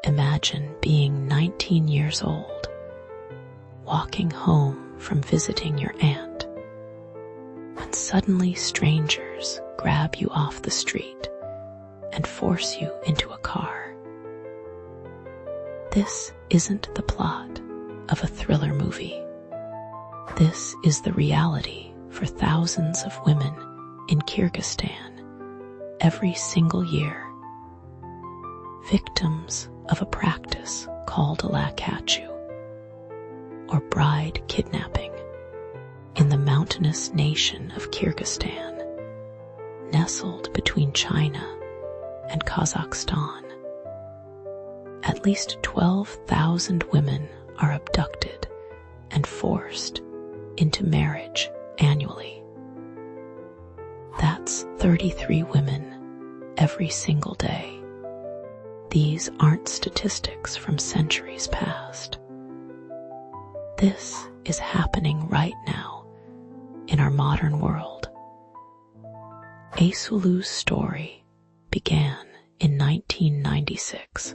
Imagine being 19 years old, walking home from visiting your aunt, when suddenly strangers grab you off the street and force you into a car. This isn't the plot of a thriller movie. This is the reality for thousands of women in Kyrgyzstan every single year, victims of a practice called kachuu, or bride kidnapping, in the mountainous nation of Kyrgyzstan, nestled between China and Kazakhstan. At least 12,000 women are abducted and forced into marriage annually. That's 33 women every single day. These aren't statistics from centuries past. This is happening right now in our modern world. Aisuloo's story began in 1996.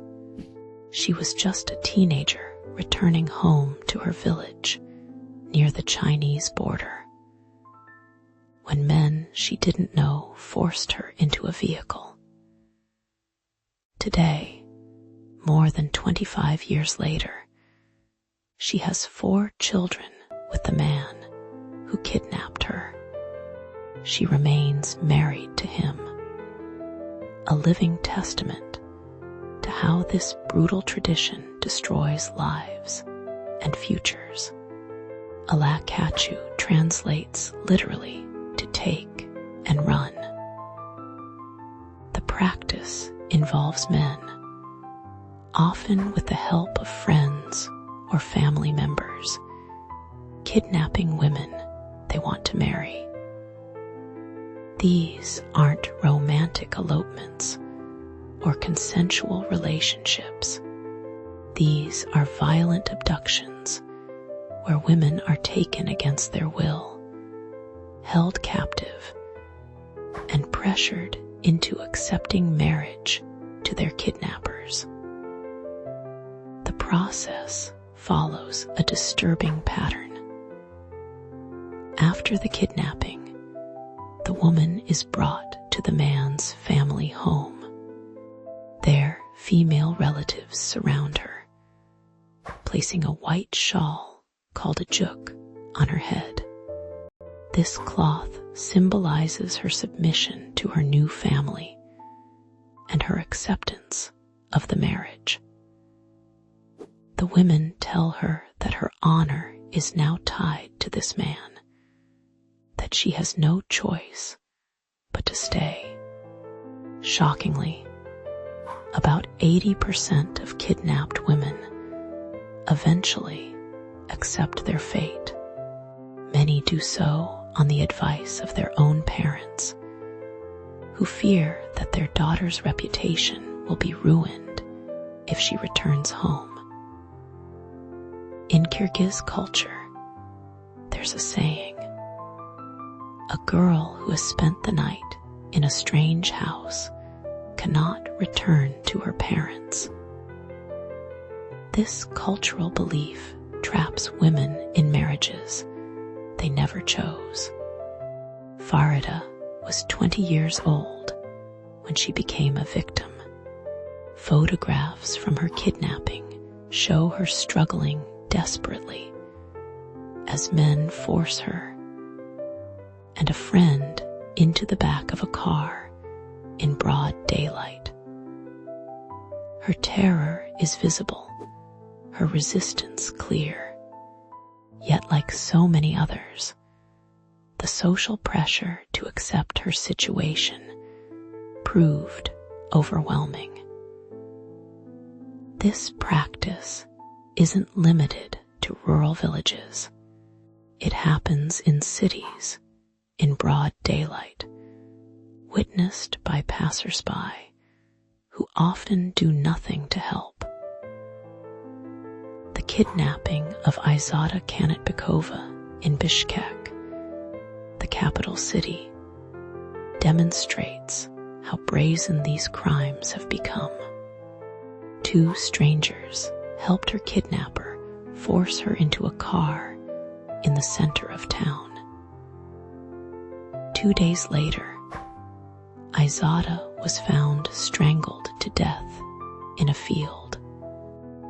She was just a teenager returning home to her village near the Chinese border, when men she didn't know forced her into a vehicle. Today, more than 25 years later, she has 4 children with the man who kidnapped her. She remains married to him, a living testament to how this brutal tradition destroys lives and futures. Kachuu translates literally to take and run. The practice involves men, often with the help of friends or family members, kidnapping women they want to marry. These aren't romantic elopements or consensual relationships. These are violent abductions where women are taken against their will, held captive, and pressured into accepting marriage to their kidnappers. The process follows a disturbing pattern. After the kidnapping, the woman is brought to the man's family home. There, female relatives surround her, placing a white shawl called a jook on her head. This cloth symbolizes her submission to her new family and her acceptance of the marriage. The women tell her that her honor is now tied to this man, that she has no choice but to stay. Shockingly, about 80% of kidnapped women eventually accept their fate. Many do so on the advice of their own parents, who fear that their daughter's reputation will be ruined if she returns home. In Kyrgyz culture, there's a saying: a girl who has spent the night in a strange house cannot return to her parents. This cultural belief traps women in marriages they never chose. Farida was 20 years old when she became a victim. Photographs from her kidnapping show her struggling desperately as men force her and a friend into the back of a car in broad daylight. Her terror is visible, her resistance clear. Yet, like so many others, the social pressure to accept her situation proved overwhelming. This practice isn't limited to rural villages. It happens in cities in broad daylight, witnessed by passers-by who often do nothing to help. The kidnapping of Aisuluu in Bishkek, the capital city, demonstrates how brazen these crimes have become. Two strangers helped her kidnapper force her into a car in the center of town. 2 days later, Aisuluu was found strangled to death in a field.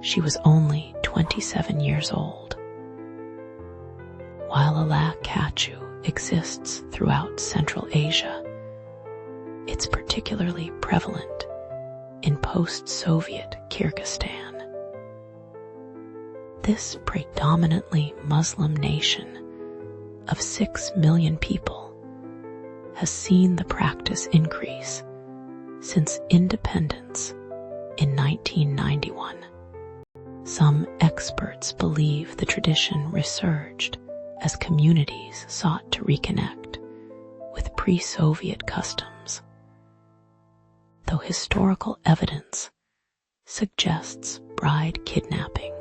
She was only 27 years old. While a kachuu exists throughout Central Asia, it's particularly prevalent in post-Soviet Kyrgyzstan. This predominantly Muslim nation of 6 million people has seen the practice increase since independence in 1991. Some experts believe the tradition resurged as communities sought to reconnect with pre-Soviet customs, though historical evidence suggests bride kidnapping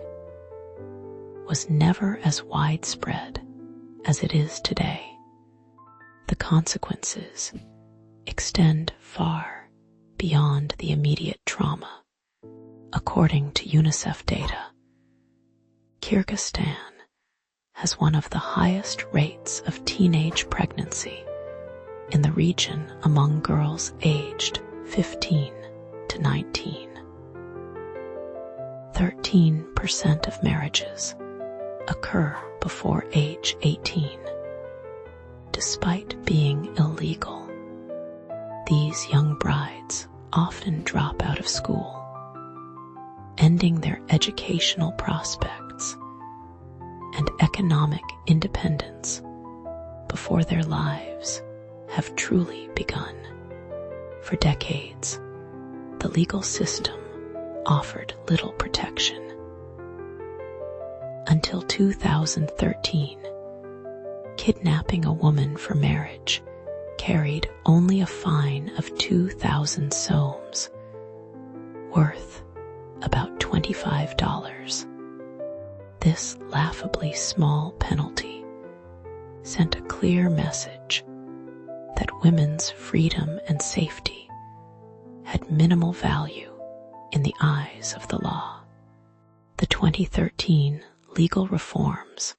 was never as widespread as it is today. The consequences extend far beyond the immediate trauma. According to UNICEF data, Kyrgyzstan has one of the highest rates of teenage pregnancy in the region among girls aged 15 to 19. 13% of marriages occur before age 18. Despite being illegal, these young brides often drop out of school, ending their educational prospects and economic independence before their lives have truly begun. For decades, the legal system offered little protection. Until 2013, kidnapping a woman for marriage carried only a fine of 2,000 soms, worth about $25. This laughably small penalty sent a clear message that women's freedom and safety had minimal value in the eyes of the law. The 2013 legal reforms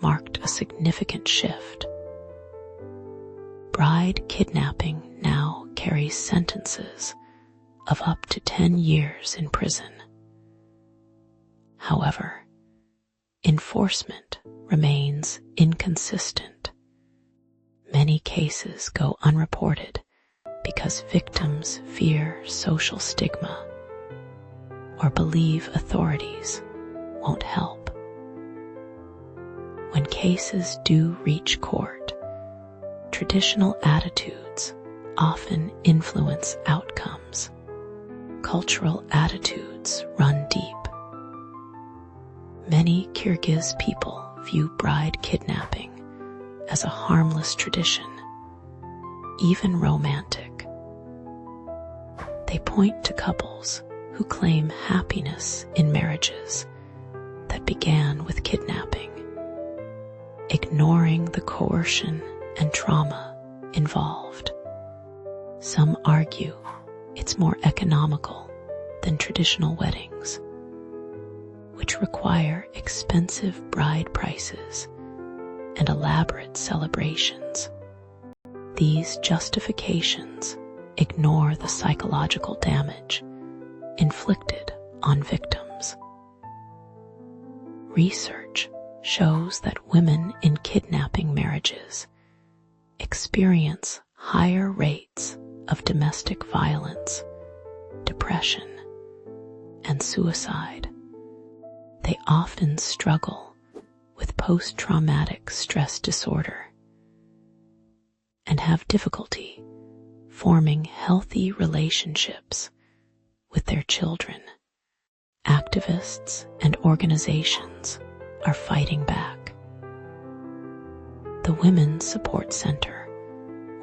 marked a significant shift. Bride kidnapping now carries sentences of up to 10 years in prison. However, enforcement remains inconsistent. Many cases go unreported because victims fear social stigma or believe authorities won't help. When cases do reach court, traditional attitudes often influence outcomes. Cultural attitudes run deep. Many Kyrgyz people view bride kidnapping as a harmless tradition, even romantic. They point to couples who claim happiness in marriages that began with kidnapping, ignoring the coercion and trauma involved. Some argue it's more economical than traditional weddings, which require expensive bride prices and elaborate celebrations. These justifications ignore the psychological damage inflicted on victims. Research shows that women in kidnapping marriages experience higher rates of domestic violence, depression, and suicide. They often struggle with post-traumatic stress disorder and have difficulty forming healthy relationships with their children. Activists and organizations are fighting back. The Women's Support Center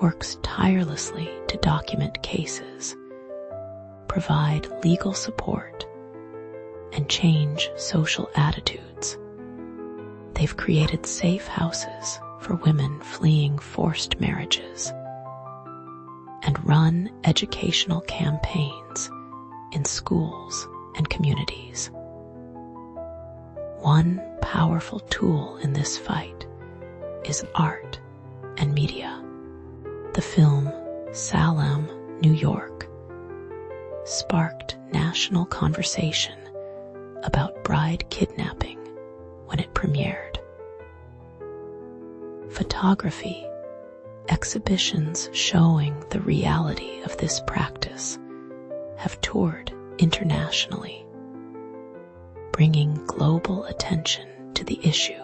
works tirelessly to document cases, provide legal support, and change social attitudes. They've created safe houses for women fleeing forced marriages and run educational campaigns in schools and communities. One powerful tool in this fight is art and media. The film Salem, New York, sparked national conversation about bride kidnapping when it premiered. Photography, exhibitions showing the reality of this practice have toured internationally, bringing global attention to the issue.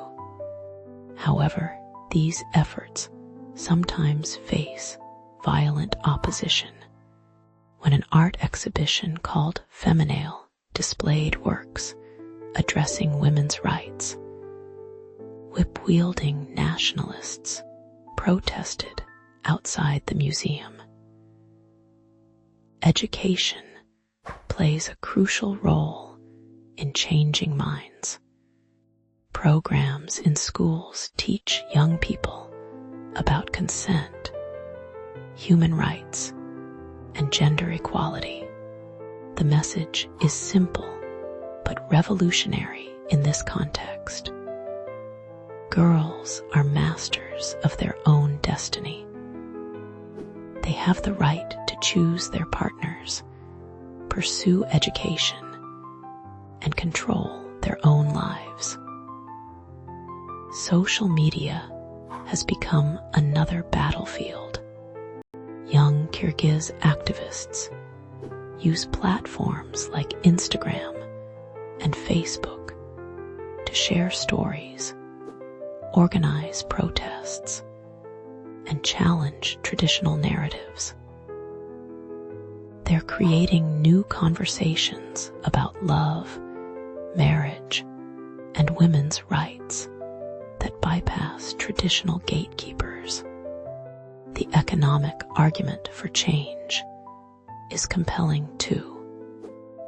However, these efforts sometimes face violent opposition. When an art exhibition called Feminale displayed works addressing women's rights, whip-wielding nationalists protested outside the museum. Education plays a crucial role in changing minds. Programs in schools teach young people about consent, human rights, and gender equality. The message is simple but revolutionary in this context. Girls are masters of their own destiny. They have the right to choose their partners, pursue education, and control their own lives. Social media has become another battlefield. Young Kyrgyz activists use platforms like Instagram and Facebook to share stories, organize protests, and challenge traditional narratives. They're creating new conversations about love, marriage, and women's rights that bypass traditional gatekeepers. The economic argument for change is compelling too.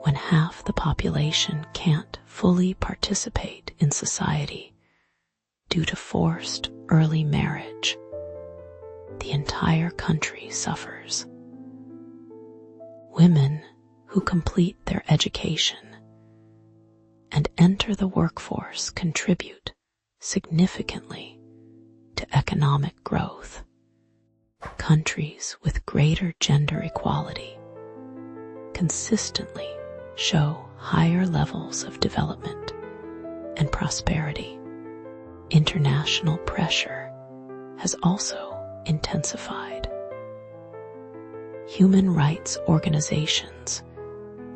When half the population can't fully participate in society due to forced early marriage, the entire country suffers. Women who complete their education and enter the workforce contribute significantly to economic growth. Countries with greater gender equality consistently show higher levels of development and prosperity. International pressure has also intensified. Human rights organizations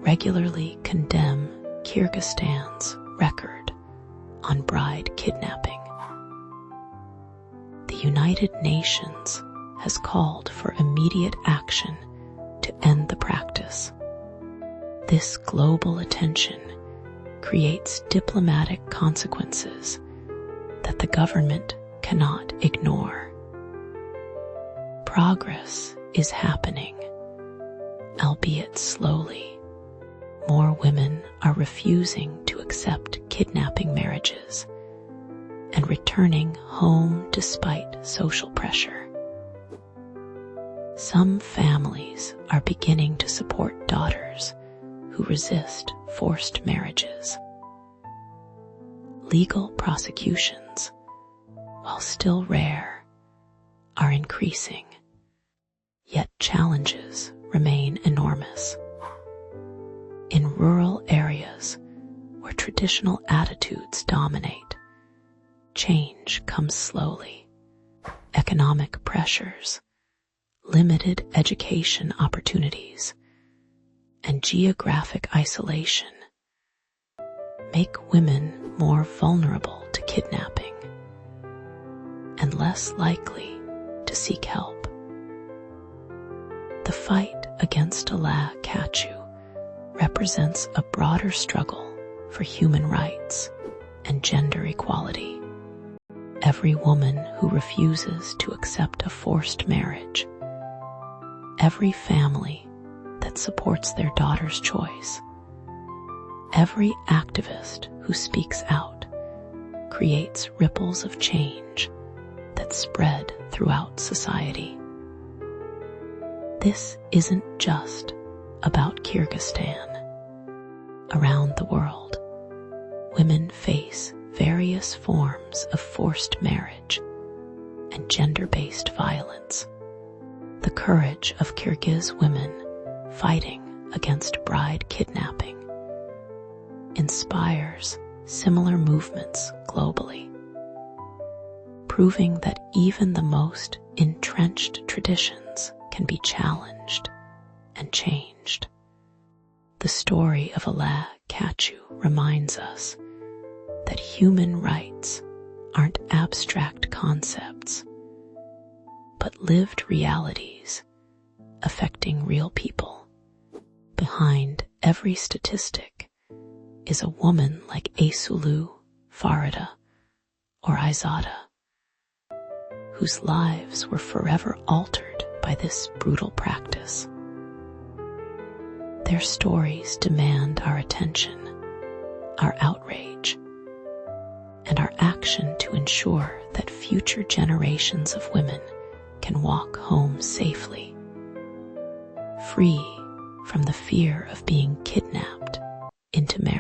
regularly condemn Kyrgyzstan's record on bride kidnapping. The United Nations has called for immediate action to end the practice. This global attention creates diplomatic consequences that the government cannot ignore. Progress is happening, albeit slowly. More women are refusing to accept kidnapping marriages and returning home despite social pressure. Some families are beginning to support daughters who resist forced marriages. Legal prosecutions, while still rare, are increasing, yet challenges remain enormous. In rural areas where traditional attitudes dominate, change comes slowly. Economic pressures, limited education opportunities, and geographic isolation make women more vulnerable to kidnapping and less likely to seek help. The fight against kachuu represents a broader struggle for human rights and gender equality. Every woman who refuses to accept a forced marriage, every family that supports their daughter's choice, every activist who speaks out creates ripples of change that spread throughout society. This isn't just about Kyrgyzstan. Around the world, women face various forms of forced marriage and gender-based violence. The courage of Kyrgyz women fighting against bride kidnapping inspires similar movements globally, proving that even the most entrenched traditions can be challenged and changed. The story of kachuu reminds us that human rights aren't abstract concepts, but lived realities affecting real people. Behind every statistic is a woman like Aisuluu, Farida, or Aisuluu, whose lives were forever altered by this brutal practice. Their stories demand our attention, our outrage, and our action to ensure that future generations of women can walk home safely, free from the fear of being kidnapped into marriage.